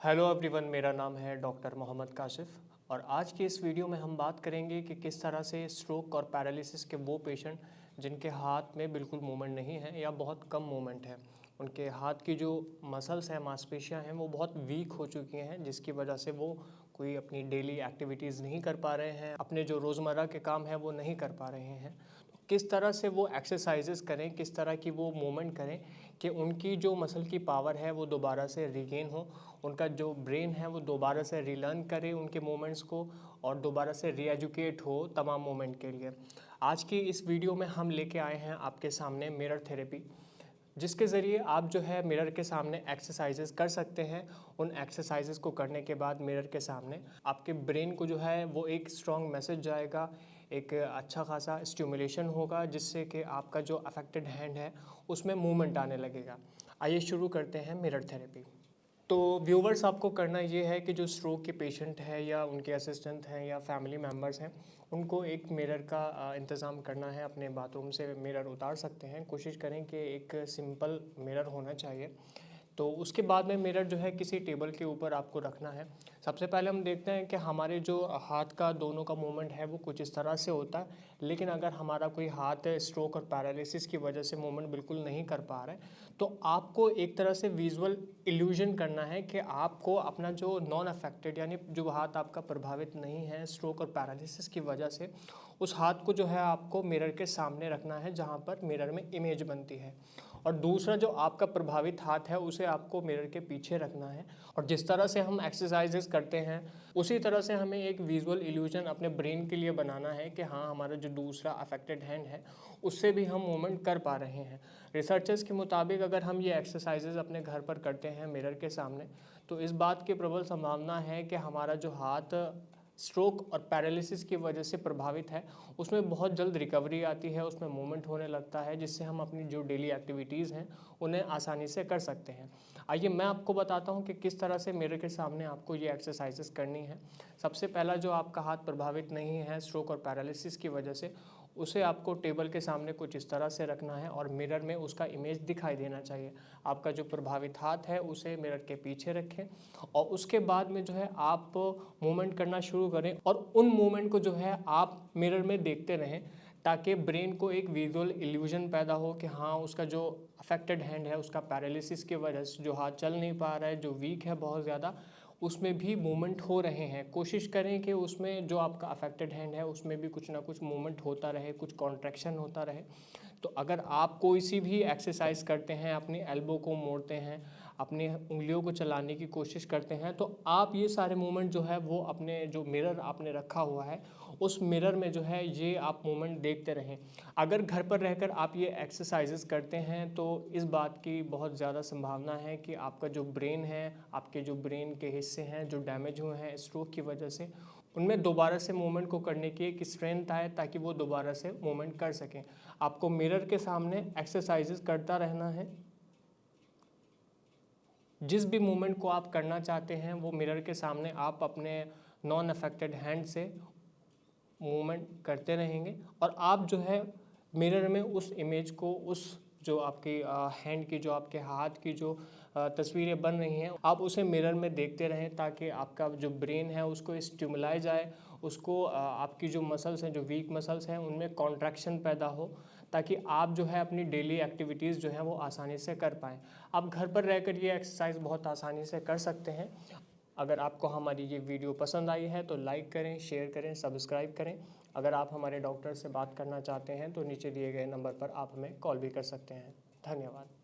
Hello everyone, मेरा नाम है डॉक्टर मोहम्मद काशिफ़ और आज की इस वीडियो में हम बात करेंगे कि किस तरह से स्ट्रोक और पैरालिसिस के वो पेशेंट जिनके हाथ में बिल्कुल मूवमेंट नहीं है या बहुत कम मूवमेंट है, उनके हाथ की जो मसल्स हैं, मांसपेशियां हैं, वो बहुत वीक हो चुकी हैं, जिसकी वजह से वो कोई अपनी डेली एक्टिविटीज़ नहीं कर पा रहे हैं, अपने जो रोज़मर्रा के काम हैं वो नहीं कर पा रहे हैं। तो किस तरह से वो एक्सरसाइजेस करें, किस तरह की वो मूवमेंट करें कि उनकी जो मसल की पावर है वो दोबारा से रिगेन हो, उनका जो ब्रेन है वो दोबारा से रीलर्न करे उनके मोमेंट्स को और दोबारा से रीएजुकेट हो तमाम मोमेंट के लिए। आज की इस वीडियो में हम लेके आए हैं आपके सामने मिरर थेरेपी, जिसके ज़रिए आप जो है मिरर के सामने एक्सरसाइजेस कर सकते हैं। उन एक्सरसाइजेस को करने के बाद मिरर के सामने आपके ब्रेन को जो है वो एक स्ट्रॉन्ग मैसेज जाएगा, एक अच्छा खासा स्टिमुलेशन होगा, जिससे कि आपका जो अफेक्टेड हैंड है उसमें मूवमेंट आने लगेगा। आइए शुरू करते हैं मिरर थेरेपी। तो व्यूवर्स, आपको करना ये है कि जो स्ट्रोक के पेशेंट है या उनके असिस्टेंट हैं या फैमिली मेम्बर्स हैं, उनको एक मिरर का इंतज़ाम करना है। अपने बाथरूम से मिरर उतार सकते हैं। कोशिश करें कि एक सिंपल मिरर होना चाहिए। तो उसके बाद में मिरर जो है किसी टेबल के ऊपर आपको रखना है। सबसे पहले हम देखते हैं कि हमारे जो हाथ का दोनों का मूवमेंट है वो कुछ इस तरह से होता है। लेकिन अगर हमारा कोई हाथ स्ट्रोक और पैरालिसिस की वजह से मूवमेंट बिल्कुल नहीं कर पा रहा है, तो आपको एक तरह से विजुअल इल्यूजन करना है कि आपको अपना जो नॉन अफेक्टेड यानी जो हाथ आपका प्रभावित नहीं है स्ट्रोक और पैरालिसिस की वजह से, उस हाथ को जो है आपको मिरर के सामने रखना है जहाँ पर मिरर में इमेज बनती है। और दूसरा जो आपका प्रभावित हाथ है उसे आपको मिरर के पीछे रखना है। और जिस तरह से हम एक्सरसाइजेस करते हैं उसी तरह से हमें एक विजुअल इल्यूजन अपने ब्रेन के लिए बनाना है कि हाँ, हमारा जो दूसरा अफेक्टेड हैंड है उससे भी हम मूवमेंट कर पा रहे हैं। रिसर्चर्स के मुताबिक अगर हम ये एक्सरसाइजेज अपने घर पर करते हैं मिरर के सामने, तो इस बात की प्रबल संभावना है कि हमारा जो हाथ स्ट्रोक और पैरालिसिस की वजह से प्रभावित है उसमें बहुत जल्द रिकवरी आती है, उसमें मूवमेंट होने लगता है, जिससे हम अपनी जो डेली एक्टिविटीज़ हैं उन्हें आसानी से कर सकते हैं। आइए मैं आपको बताता हूं कि किस तरह से मिरर के सामने आपको ये एक्सरसाइजेस करनी है। सबसे पहला, जो आपका हाथ प्रभावित नहीं है स्ट्रोक और पैरालिसिस की वजह से, उसे आपको टेबल के सामने कुछ इस तरह से रखना है और मिरर में उसका इमेज दिखाई देना चाहिए। आपका जो प्रभावित हाथ है उसे मिरर के पीछे रखें और उसके बाद में जो है आप मूवमेंट करना शुरू करें और उन मूवमेंट को जो है आप मिरर में देखते रहें, ताकि ब्रेन को एक विजुअल इल्यूजन पैदा हो कि हाँ, उसका जो अफेक्टेड हैंड है उसका पैरालिसिस की वजह से जो हाथ चल नहीं पा रहा है, जो वीक है बहुत ज़्यादा, उसमें भी मूवमेंट हो रहे हैं। कोशिश करें कि उसमें जो आपका अफेक्टेड हैंड है उसमें भी कुछ ना कुछ मूवमेंट होता रहे, कुछ कॉन्ट्रैक्शन होता रहे। तो अगर आप कोई सी भी एक्सरसाइज करते हैं, अपनी एल्बो को मोड़ते हैं, अपनी उंगलियों को चलाने की कोशिश करते हैं, तो आप ये सारे मूवमेंट जो है वो अपने जो मिरर आपने रखा हुआ है उस मिरर में जो है ये आप मूवमेंट देखते रहें। अगर घर पर रहकर आप ये एक्सरसाइजेस करते हैं तो इस बात की बहुत ज़्यादा संभावना है कि आपका जो ब्रेन है, आपके जो ब्रेन के हिस्से हैं जो डैमेज हुए हैं स्ट्रोक की वजह से, उनमें दोबारा से मूवमेंट को करने की एक स्ट्रेंथ आए, ताकि वो दोबारा से मूवमेंट कर सकें। आपको मिरर के सामने एक्सरसाइजेस करता रहना है। जिस भी मूवमेंट को आप करना चाहते हैं वो मिरर के सामने आप अपने नॉन अफेक्टेड हैंड से मूवमेंट करते रहेंगे और आप जो है मिरर में उस इमेज को, उस जो आपकी हैंड की, जो आपके हाथ की जो तस्वीरें बन रही हैं, आप उसे मिरर में देखते रहें, ताकि आपका जो ब्रेन है उसको स्टिमुलाई जाए, उसको आपकी जो मसल्स हैं, जो वीक मसल्स हैं, उनमें कॉन्ट्रैक्शन पैदा हो, ताकि आप जो है अपनी डेली एक्टिविटीज़ जो हैं वो आसानी से कर पाएँ। आप घर पर रहकर ये एक्सरसाइज बहुत आसानी से कर सकते हैं। अगर आपको हमारी ये वीडियो पसंद आई है तो लाइक करें, शेयर करें, सब्सक्राइब करें। अगर आप हमारे डॉक्टर से बात करना चाहते हैं तो नीचे दिए गए नंबर पर आप हमें कॉल भी कर सकते हैं। धन्यवाद।